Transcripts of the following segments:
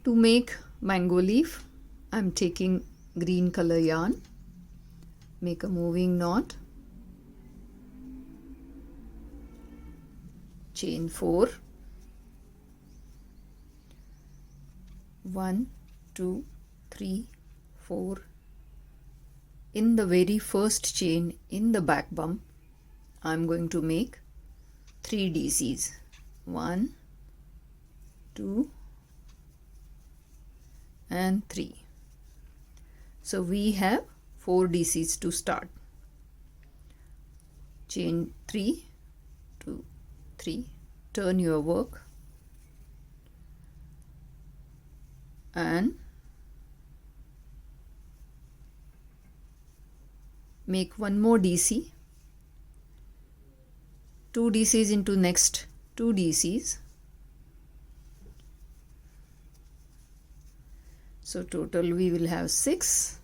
To make mango leaf, I'm taking green color yarn, make a moving knot, chain 4, 1, 2, 3, 4. In the very first chain in the back bump, I'm going to make 3 DCs. 1, 2 and 3. So we have 4 DCs to start. Chain 3, 2, 3, turn your work and make one more DC, 2 DCs into next 2 DCs. So total we will have 6,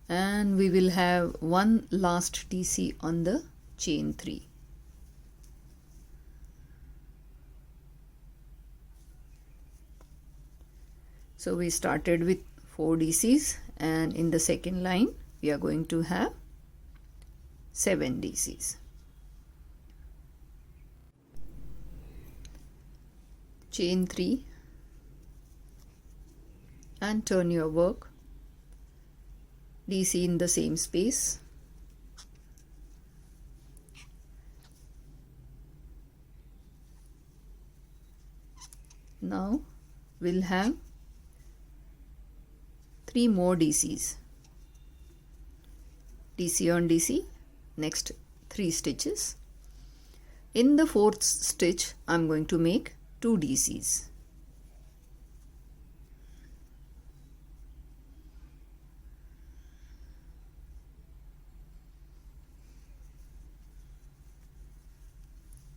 and we will have one last DC on the chain 3. So we started with 4 DCs, and in the second line we are going to have 7 DCs. Chain 3 and turn your work, DC in the same space. Now we'll have 3 more DCs. DC on DC, next 3 stitches. In the 4th stitch, I'm going to make 2 DCs.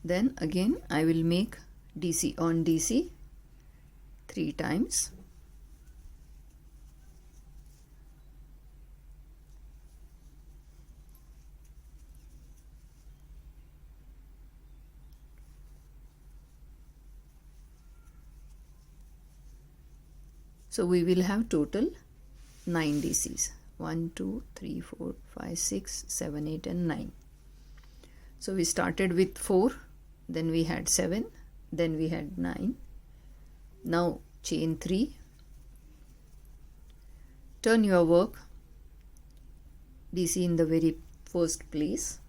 Then again I will make DC on DC 3 times. So we will have total 9 DCs. 1, 2, 3, 4, 5, 6, 7, 8 and 9. So we started with 4, then we had 7, then we had 9. Now chain 3, turn your work, DC in the very first place,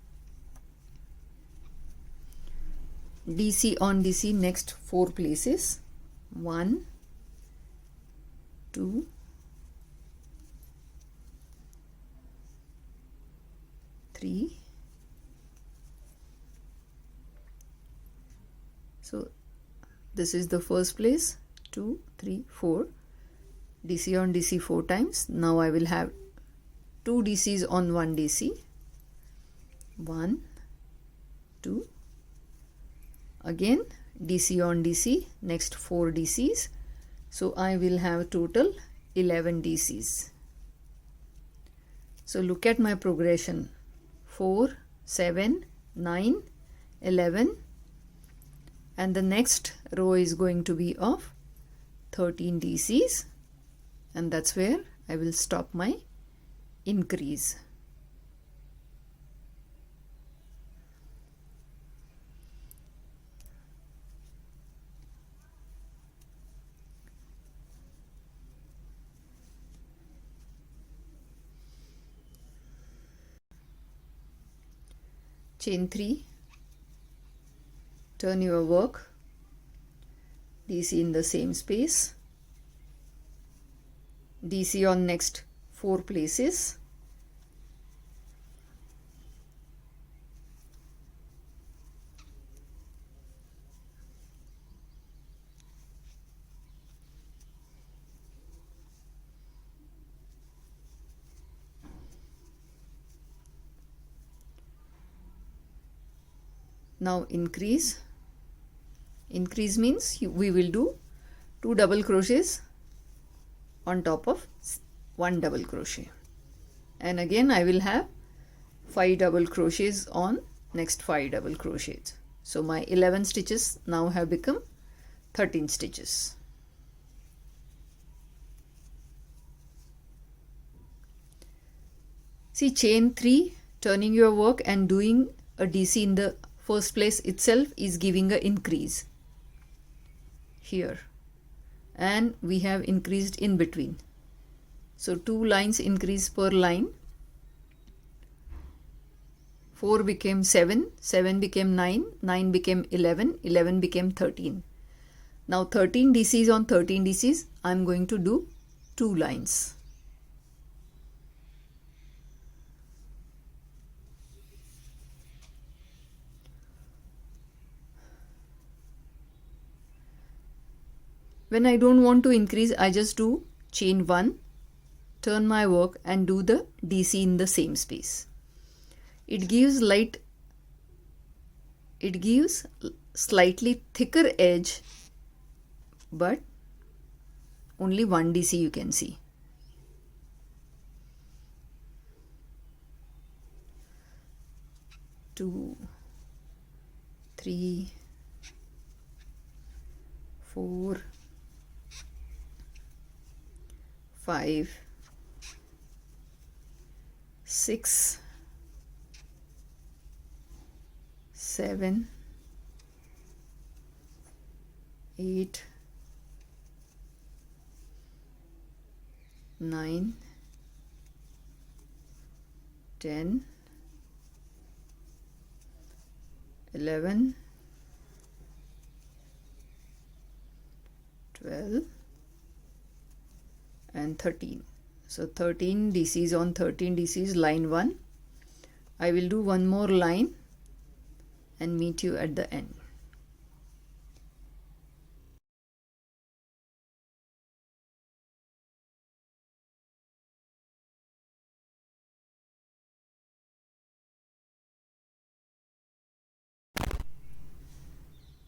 DC on DC next 4 places, 1, 2, 3. So this is the first place, 2, 3, 4. DC on DC 4 times. Now I will have 2 DCs on 1 DC. 1, 2. Again DC on DC, next 4 DCs. So I will have total 11 DCs. So look at my progression. 4, 7, 9, 11. And the next row is going to be of 13 DCs, and that's where I will stop my increase. Chain 3, turn your work, DC in the same space, DC on next 4 places, now increase. Increase means we will do 2 double crochets on top of 1 double crochet, and again I will have 5 double crochets on next 5 double crochets. So my 11 stitches now have become 13 stitches. See, chain 3, turning your work and doing a DC in the first place itself is giving an increase here, and we have increased in between. So 2 lines increase per line. 4 became 7, 7 became 9, 9 became 11, 11 became 13. Now 13 DCs on 13 DCs, I am going to do 2 lines. When I don't want to increase, I just do chain 1, turn my work and do the DC in the same space. It gives slightly thicker edge, but only 1 DC you can see. Two, 3, 4, 5, 6, 7, 8, 9, 10, 11, 12 and 13. So 13 DCs on 13 DCs, line 1. I will do one more line and meet you at the end.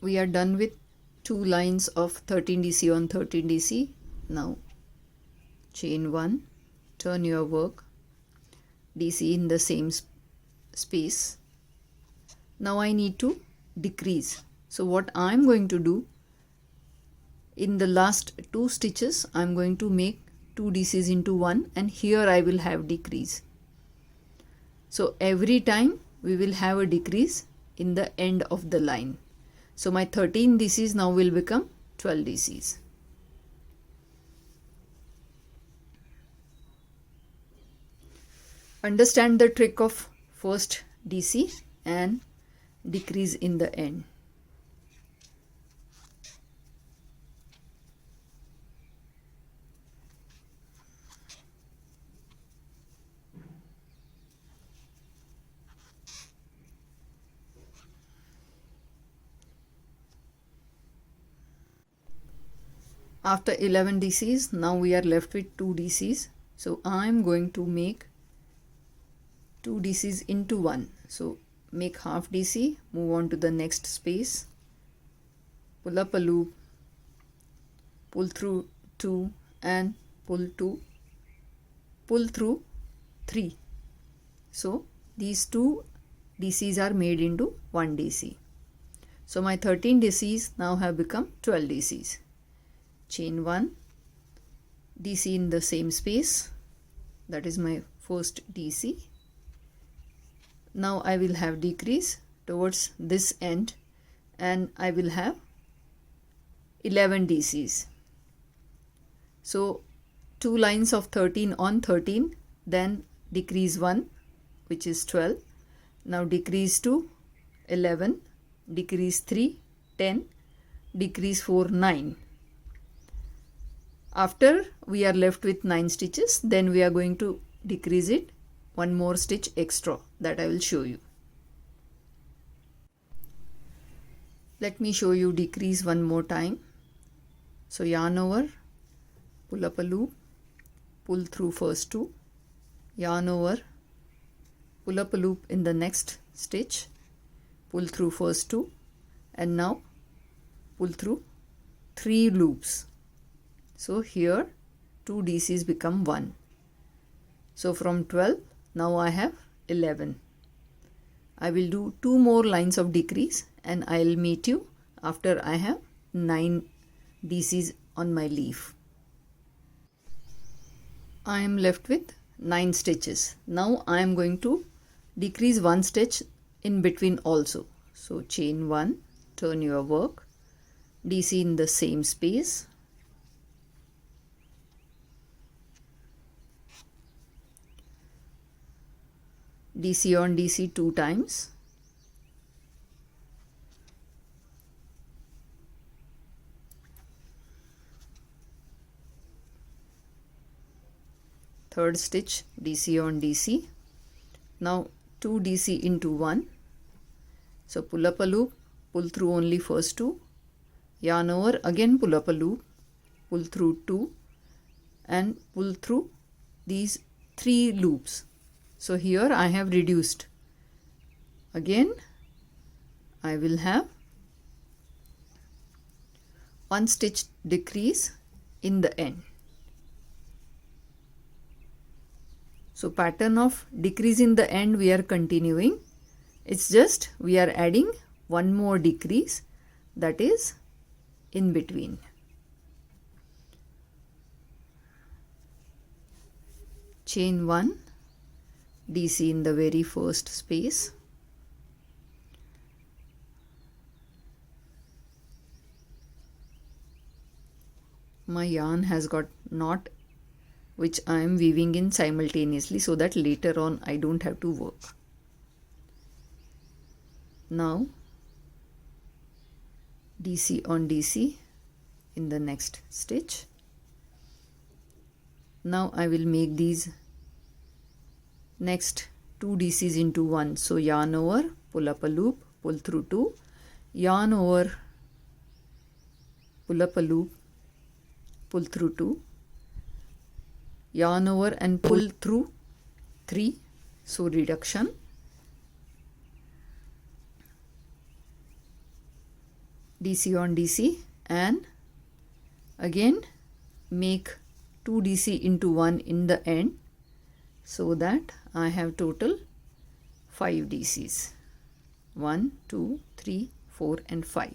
We are done with 2 lines of 13 DC on 13 DC. Now chain 1, turn your work, DC in the same space. Now I need to decrease. So what I am going to do, in the last 2 stitches I am going to make 2 DCs into 1, and here I will have decrease. So every time we will have a decrease in the end of the line. So my 13 DCs now will become 12 DCs. Understand the trick of first DC and decrease in the end. After 11 DCs, now we are left with 2 DCs. So I am going to make 2 DCs into 1. So make half DC, move on to the next space, pull up a loop, pull through 2 and pull through 3. So these 2 DCs are made into 1 DC. So my 13 DCs now have become 12 DCs. Chain 1, DC in the same space, that is my first DC. Now I will have decrease towards this end and I will have 11 DCs. So 2 lines of 13 on 13, then decrease 1, which is 12. Now decrease 2, 11, decrease 3, 10, decrease 4, 9. After we are left with 9 stitches, then we are going to decrease it one more stitch extra, that I will show you. Let me show you decrease one more time. So yarn over, pull up a loop, pull through first 2, yarn over, pull up a loop in the next stitch, pull through first 2, and now pull through 3 loops. So here 2 DCs become 1. So from 12, now I have 11. I will do 2 more lines of decrease and I will meet you after I have 9 DCs on my leaf. I am left with 9 stitches. Now I am going to decrease 1 stitch in between also. So chain 1, turn your work, DC in the same space, DC on DC 2 times, third stitch DC on DC. Now 2 DC into 1. So pull up a loop, pull through only first 2, yarn over, again pull up a loop, pull through 2 and pull through these 3 loops. So here I have reduced. Again I will have 1 stitch decrease in the end. So pattern of decrease in the end we are continuing. It's just we are adding 1 more decrease, that is in between. Chain 1, DC in the very first space, my yarn has got knot which I am weaving in simultaneously so that later on I don't have to work. Now DC on DC in the next stitch. Now I will make these next 2 DCs into 1. So yarn over, pull up a loop, pull through 2, yarn over, pull up a loop, pull through 2, yarn over and pull through 3. So reduction. DC on DC and again make 2 DC into 1 in the end, so that I have total 5 DCs. 1, 2, 3, 4 and 5.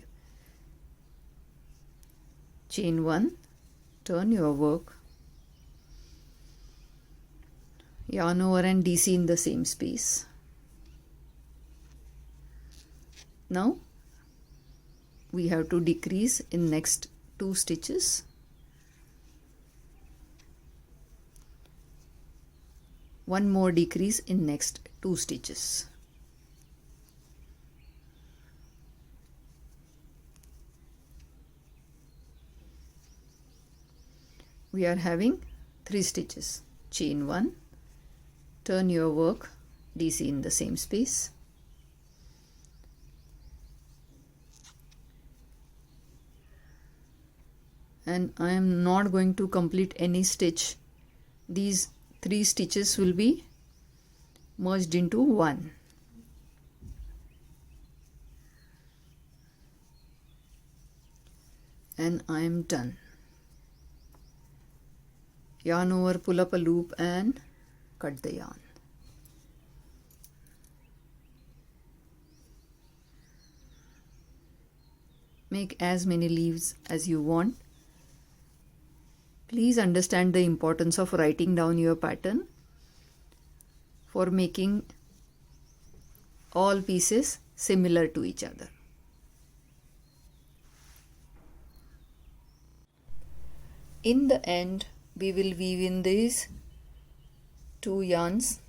Chain 1, turn your work, yarn over and DC in the same space. Now we have to decrease in next 2 stitches. One more decrease in next 2 stitches. We are having 3 stitches. Chain 1, turn your work, DC in the same space. And I am not going to complete any stitch. These 3 stitches will be merged into 1. And I am done. Yarn over, pull up a loop and cut the yarn. Make as many leaves as you want. Please understand the importance of writing down your pattern for making all pieces similar to each other. In the end, we will weave in these 2 yarns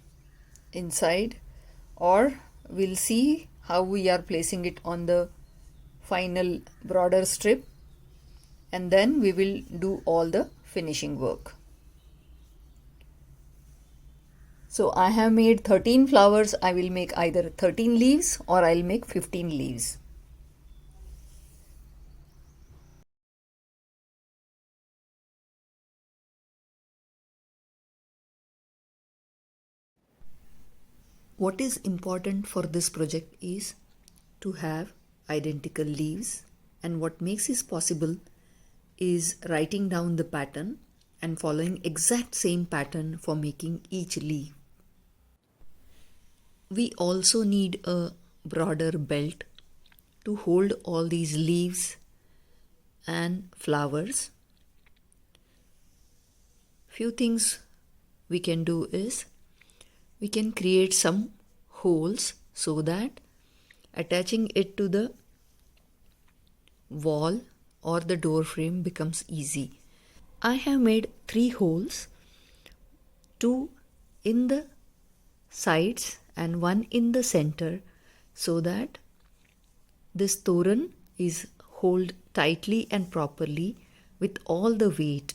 inside, or we'll see how we are placing it on the final border strip, and then we will do all the finishing work. So I have made 13 flowers. I will make either 13 leaves or I'll make 15 leaves. What is important for this project is to have identical leaves, and what makes this possible is writing down the pattern and following exact same pattern for making each leaf. We also need a broader belt to hold all these leaves and flowers. Few things we can do is we can create some holes so that attaching it to the wall or the door frame becomes easy. I have made 3 holes, 2 in the sides and 1 in the center, so that this toran is held tightly and properly with all the weight.